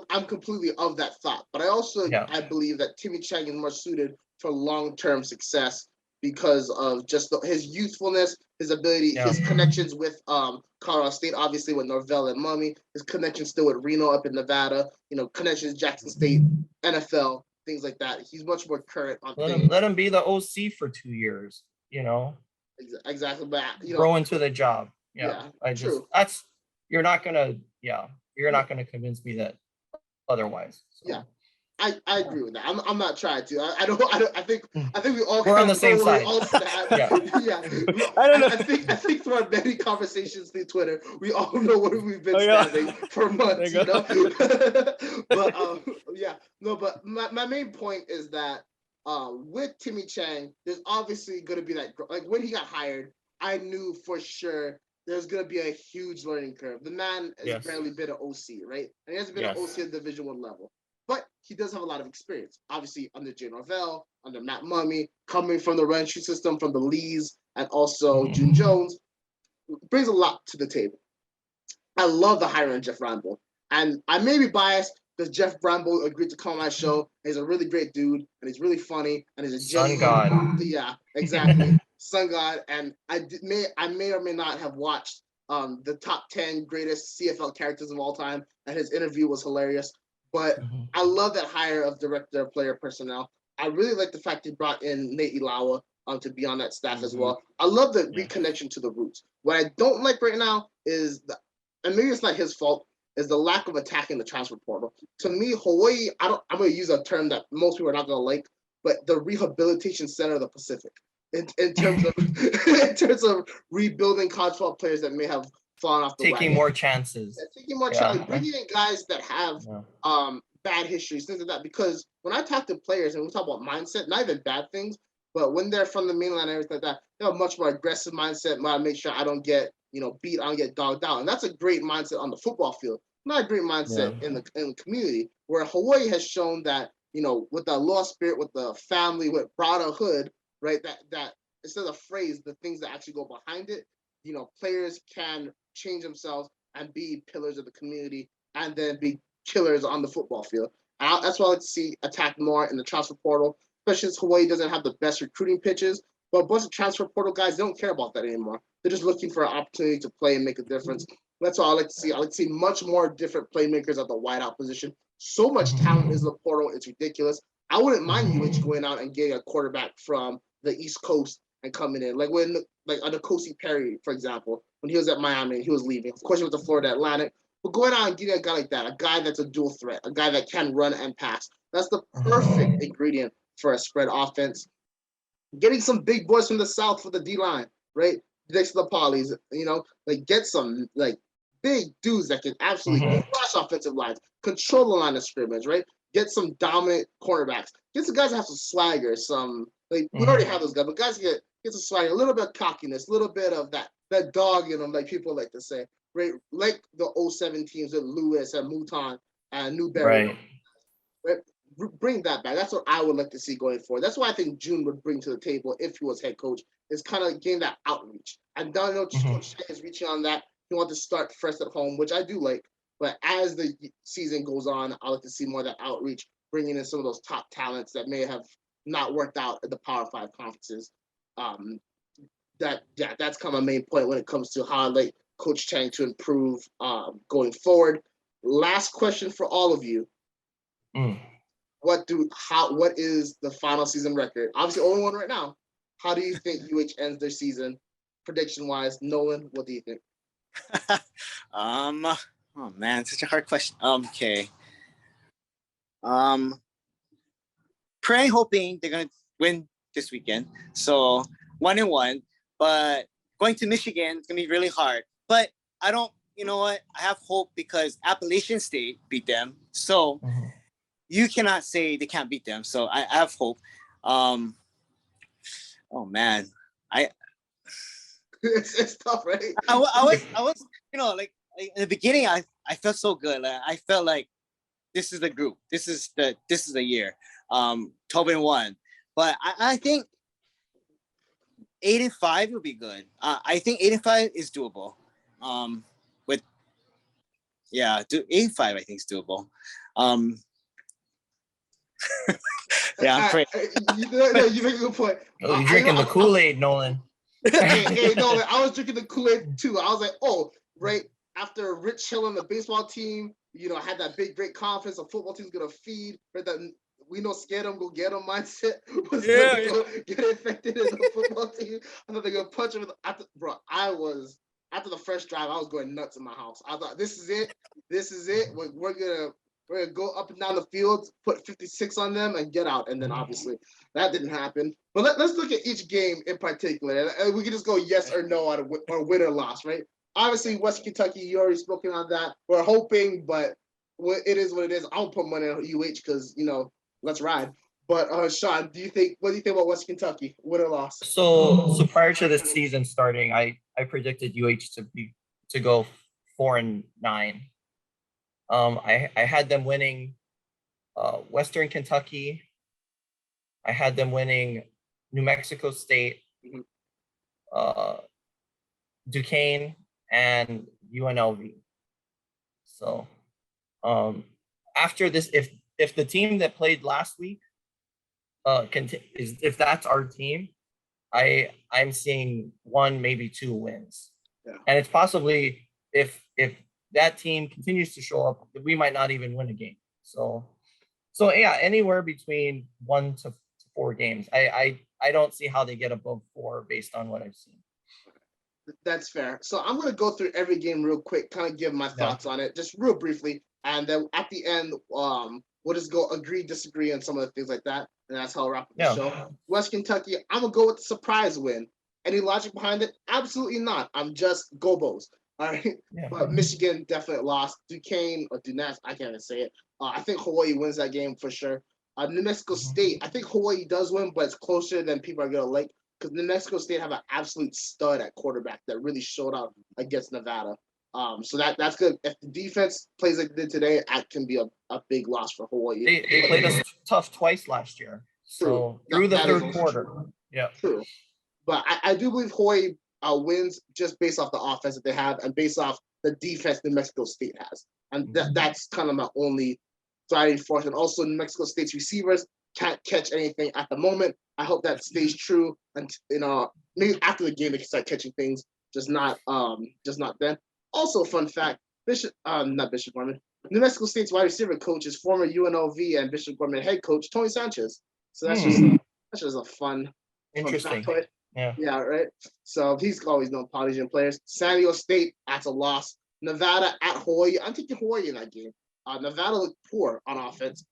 I'm completely of that thought. But I also I believe that Timmy Chang is more suited for long-term success because of just his youthfulness, his ability, his connections with Colorado State, obviously with Norvell and Mummy, his connections still with Reno up in Nevada, connections Jackson State, NFL, things like that. He's much more current on things. Let him be the OC for 2 years, Exactly, but grow into the job. True. You're not gonna convince me that otherwise. So. Yeah. I agree with that. I'm not trying to. I think we all we're on the same side. I think through our many conversations through Twitter, we all know where we've been standing for months. But my main point is that with Timmy Chang, there's obviously going to be that, like when he got hired, I knew for sure there's going to be a huge learning curve. The man has barely been an OC, right? And he hasn't been an OC at Division I level. But he does have a lot of experience, obviously under Jay Norvell, under Matt Mummy, coming from the run sheet system, from the Lees, and also June Jones, brings a lot to the table. I love the hiring of Jeff Bramble. And I may be biased because Jeff Bramble agreed to come on my show. He's a really great dude, and he's really funny, and he's a Sun God. Yeah, exactly. Sun God. And I may or may not have watched the top 10 greatest CFL characters of all time, and his interview was hilarious. But I love that hire of director of player personnel. I really like the fact he brought in Nate Ilawa, to be on that staff as well. I love the reconnection to the roots. What I don't like right now is, and maybe it's not his fault, is the lack of attacking the transfer portal. To me, Hawaii, I'm going to use a term that most people are not going to like, but the rehabilitation center of the Pacific. In terms of rebuilding college football players that may have fallen off the wagon. Taking more chances. Taking more chances. Bringing in guys that have bad histories, things like that. Because when I talk to players and we talk about mindset, not even bad things, but when they're from the mainland and everything like that, they have a much more aggressive mindset. Want to make sure I don't get beat, I don't get dogged out. And that's a great mindset on the football field. Not a great mindset in the community, where Hawaii has shown that, with the lost spirit, with the family, with brotherhood, right? That instead of phrase, the things that actually go behind it, players can change themselves and be pillars of the community and then be killers on the football field. That's why I like to see attack more in the transfer portal, especially since Hawaii doesn't have the best recruiting pitches. But a bunch of transfer portal guys, they don't care about that anymore. They're just looking for an opportunity to play and make a difference. That's all I like to see. I like to see much more different playmakers at the wideout position. So much talent is in the portal, it's ridiculous. I wouldn't mind UH going out and getting a quarterback from the East Coast and coming in. Like N'Kosi Perry, for example, when he was at Miami and he was leaving. Of course, he went to Florida Atlantic. But going out and getting a guy like that, a guy that's a dual threat, a guy that can run and pass, that's the perfect ingredient for a spread offense. Getting some big boys from the South for the D-line, right? Next to the Polys, get some, big dudes that can absolutely crush offensive lines, control the line of scrimmage, right? Get some dominant cornerbacks. Get some guys that have some swagger, we already have those guys, but guys get some swagger, a little bit of cockiness, a little bit of that dog in them, like people like to say, right? Like the 07 teams with Lewis and Mouton and Newberry. Right? Bring that back. That's what I would like to see going forward. That's what I think June would bring to the table if he was head coach, is kind of getting that outreach. And I know Coach Chang is reaching on that. He wants to start first at home, which I do like. But as the season goes on, I like to see more of that outreach, bringing in some of those top talents that may have not worked out at the Power 5 conferences. That's kind of my main point when it comes to how I like Coach Chang to improve going forward. Last question for all of you. What is the final season record? Obviously, only one right now. How do you think UH ends their season, prediction-wise? Nolan, what do you think? Oh man, such a hard question. Okay. Praying, hoping they're gonna win this weekend. So 1-1, but going to Michigan, it's gonna be really hard. But I don't, you know what? I have hope because Appalachian State beat them. So you cannot say they can't beat them. So I have hope. Oh man, it's tough, right? I was, in the beginning, I felt so good. Like, I felt like this is the group. This is the year. 12-1, but I think 8-5 will be good. I think 8-5 is doable. 8-5 I think is doable. Yeah, I'm afraid. You make a good point. Oh, you're drinking the Kool-Aid, Nolan. hey, Nolan, I was drinking the Kool-Aid too. I was like, oh, right after Rich Hill and the baseball team, had that big, great confidence. The football team's gonna feed. Right, that we know scared them, go get them mindset was get infected in the football team. I thought they're gonna punch him. After the first drive, I was going nuts in my house. I thought, this is it. We're gonna go up and down the field, put 56 on them, and get out. And then obviously that didn't happen. But let's look at each game in particular, and we can just go yes or no or win or loss, right? Obviously, West Kentucky, you already spoken on that. We're hoping, but it is what it is. I don't put money on UH because let's ride. But Sean, what do you think about West Kentucky? Win or loss? So prior to the season starting, I predicted UH to go 4-9. I had them winning Western Kentucky. I had them winning New Mexico State, Duquesne, and UNLV. So after this, if the team that played last week if that's our team, I'm seeing 1, maybe 2 wins. Yeah. And it's possibly if that team continues to show up, we might not even win a game. So yeah, anywhere between 1 to 4 games. I I don't see how they get above 4 based on what I've seen. That's fair. So I'm going to go through every game real quick, kind of give my thoughts on it, just real briefly. And then at the end, we'll just go agree, disagree on some of the things like that. And that's how I'll wrap up the show. West Kentucky, I'm going to go with the surprise win. Any logic behind it? Absolutely not. I'm just Gobos. All right. Yeah. But Michigan definitely lost. Duquesne or Dunas, I can't even say it. I think Hawaii wins that game for sure. New Mexico State, I think Hawaii does win, but it's closer than people are going to like, because New Mexico State have an absolute stud at quarterback that really showed out against Nevada. So that's good. If the defense plays like they did today, that can be a big loss for Hawaii. They played us tough twice last year. So through the third quarter. True. Yeah. True. But I do believe Hawaii wins just based off the offense that they have and based off the defense New Mexico State has. And that's kind of my only driving force. And also New Mexico State's receivers can't catch anything at the moment. I hope that stays true. And maybe after the game they can start catching things, just not then. Also, fun fact: not Bishop Gorman. New Mexico State's wide receiver coach is former UNLV and Bishop Gorman head coach Tony Sanchez. So that's just a fun, interesting. Fun factoid. Yeah, right. So he's always known Polynesian players. San Diego State, that's a loss. Nevada at Hawaii. I'm taking Hawaii in that game. Nevada looked poor on offense.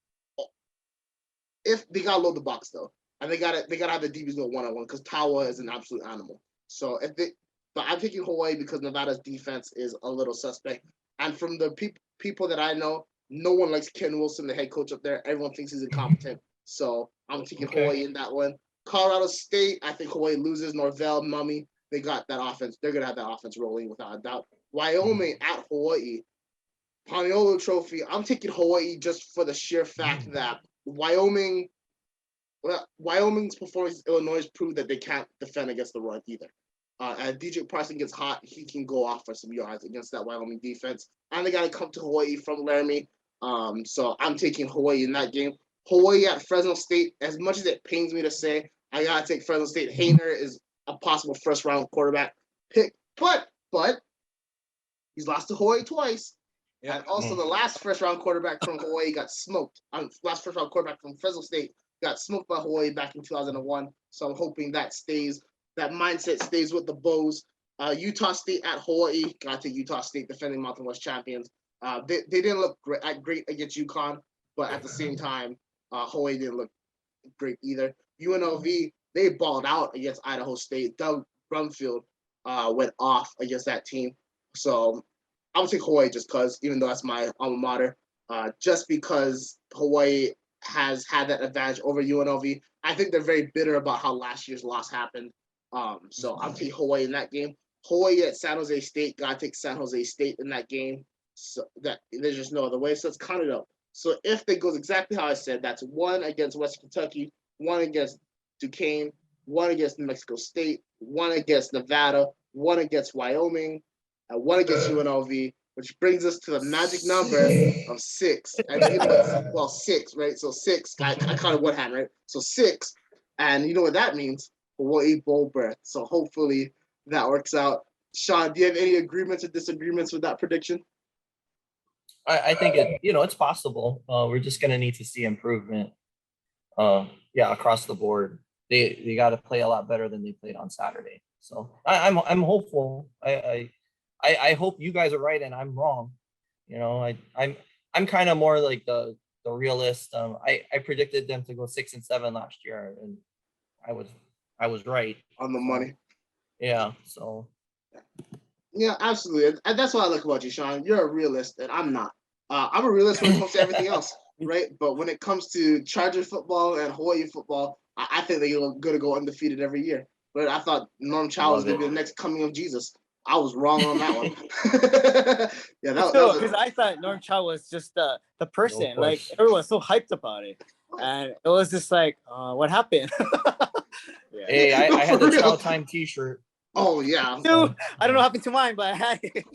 If they gotta load the box though, and they gotta have the DBs go one-on-one because Tawa is an absolute animal. So but I'm taking Hawaii because Nevada's defense is a little suspect. And from the people that I know, no one likes Ken Wilson, the head coach up there. Everyone thinks he's incompetent. So I'm taking Hawaii in that one. Colorado State, I think Hawaii loses. Norvell, Mummy, they got that offense. They're gonna have that offense rolling without a doubt. Wyoming at Hawaii, Paniolo Trophy. I'm taking Hawaii just for the sheer fact that Wyoming's performance against Illinois proved that they can't defend against the run either. And DJ Parson gets hot, he can go off for some yards against that Wyoming defense. And they got to come to Hawaii from Laramie. So I'm taking Hawaii in that game. Hawaii at Fresno State, as much as it pains me to say, I got to take Fresno State. Hayner is a possible first-round quarterback pick. But he's lost to Hawaii twice. Yeah. And also the last first-round quarterback from Hawaii got smoked. Last first-round quarterback from Fresno State got smoked by Hawaii back in 2001. So I'm hoping that mindset stays with the Bows. Utah State at Hawaii. Got to take Utah State, defending Mountain West champions. They didn't look great against UConn, but at the same time, Hawaii didn't look great either. UNLV, they balled out against Idaho State. Doug Brumfield went off against that team. So I would take Hawaii just because, even though that's my alma mater, just because Hawaii has had that advantage over UNLV. I think they're very bitter about how last year's loss happened. So I'll take Hawaii in that game. Hawaii at San Jose State, gotta take San Jose State in that game. So that there's just no other way. So it's counted up. So if it goes exactly how I said, that's 1 against West Kentucky, 1 against Duquesne, 1 against New Mexico State, 1 against Nevada, 1 against Wyoming, and 1 against UNLV, which brings us to the magic number of 6. And you know what? 6, right? So 6. I counted one hand, right? So 6, and you know what that means? Hawaii bowl berth. So hopefully that works out. Sean, do you have any agreements or disagreements with that prediction? I think it's possible. We're just gonna need to see improvement. Across the board. They got to play a lot better than they played on Saturday. So I'm hopeful. I hope you guys are right and I'm wrong. I'm kind of more like the realist. I predicted them to go 6-7 last year, and I was right on the money. Yeah. So. Yeah, absolutely. And that's what I like about you, Sean. You're a realist, and I'm not. I'm a realist when it comes to everything else, right? But when it comes to Charger football and Hawaii football, I think they're going to go undefeated every year. But I thought Norm Chow was going to be the next coming of Jesus. I was wrong on that one. Because I thought Norm Chow was just the person. Like, everyone was so hyped about it. And it was just like, what happened? Hey, I had the Chow Time t-shirt. Oh, yeah. Dude, I don't know what happened to mine, but I had it.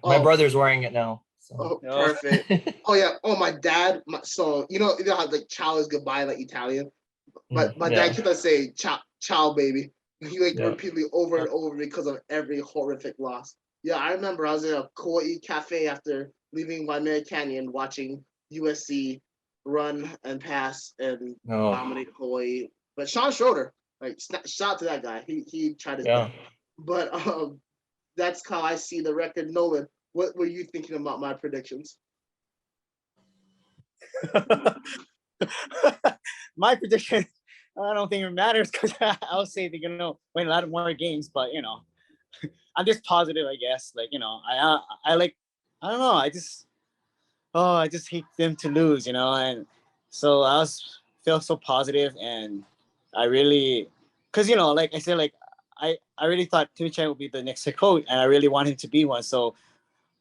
My brother's wearing it now. So. Oh, perfect. Oh, yeah. Oh, my dad. So, you know how like ciao is goodbye, like Italian? But my dad kept on saying ciao, baby. He repeatedly over and over because of every horrific loss. Yeah, I remember I was in a Kauai cafe after leaving Waimea Canyon watching USC run and pass and dominate Hawaii. But Sean Schroeder, like shout out to that guy. He tried his best. But that's how I see the record. Nolan, what were you thinking about my predictions? My prediction, I don't think it matters because I'll say they're gonna win a lot of more games. But I'm just positive, I guess. Like I like, I don't know. I just hate them to lose, and so I feel so positive, and I really, because like I said, like I really thought Timmy Chang would be the next head coach, and I really want him to be one. So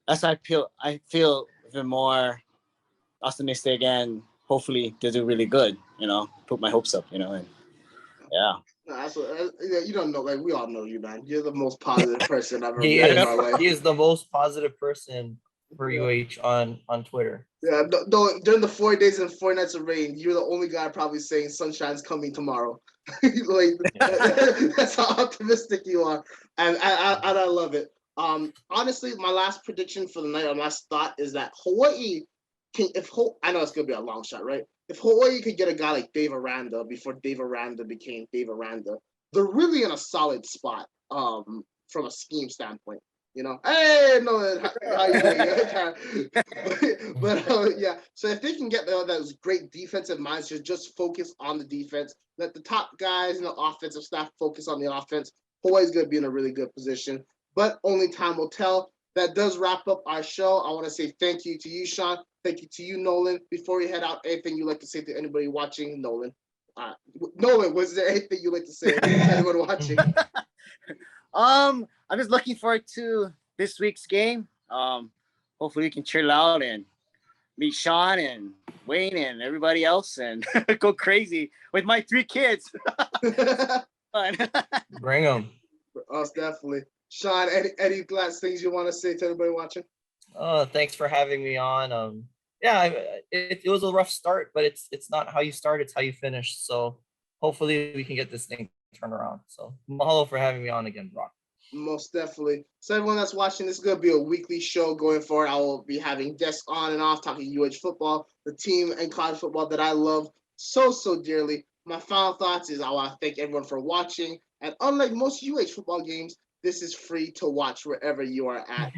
that's why I feel even more optimistic, and hopefully they'll do really good. Put my hopes up. And yeah. You don't know, like we all know you, man. You're the most positive person I've ever He met is. in my life. He is the most positive person for UH on Twitter. Yeah, during the 4 days and 4 nights of rain, you're the only guy probably saying sunshine's coming tomorrow. Like that's how optimistic you are, and I love it. Honestly, my last prediction for the night, or my last thought is that Hawaii can. I know it's gonna be a long shot, right? If Hawaii could get a guy like Dave Aranda before Dave Aranda became Dave Aranda, they're really in a solid spot. From a scheme standpoint. Hey, no, how you doing? but yeah. So if they can get those great defensive minds to just focus on the defense, let the top guys and the offensive staff focus on the offense, Hawaii's going to be in a really good position. But only time will tell. That does wrap up our show. I want to say thank you to you, Sean. Thank you to you, Nolan. Before we head out, anything you'd like to say to anybody watching, Nolan? Nolan, was there anything you'd like to say to anyone watching? I'm just looking forward to this week's game. Hopefully we can chill out and meet Sean and Wayne and everybody else and go crazy with my 3 kids. Bring them. Us, definitely. Sean, any last things you want to say to everybody watching? Thanks for having me on. Yeah, it was a rough start, but it's not how you start, it's how you finish. So hopefully we can get this thing turned around. So mahalo for having me on again, Brock. Most definitely. So everyone that's watching, this is going to be a weekly show going forward. I will be having guests on and off talking UH football, the team and college football that I love so dearly. My final thoughts is I want to thank everyone for watching. And unlike most UH football games, this is free to watch wherever you are at.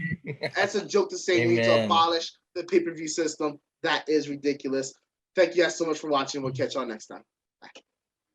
That's a joke to say we need to abolish the pay-per-view system. That is ridiculous. Thank you guys so much for watching. We'll catch y'all next time. Bye.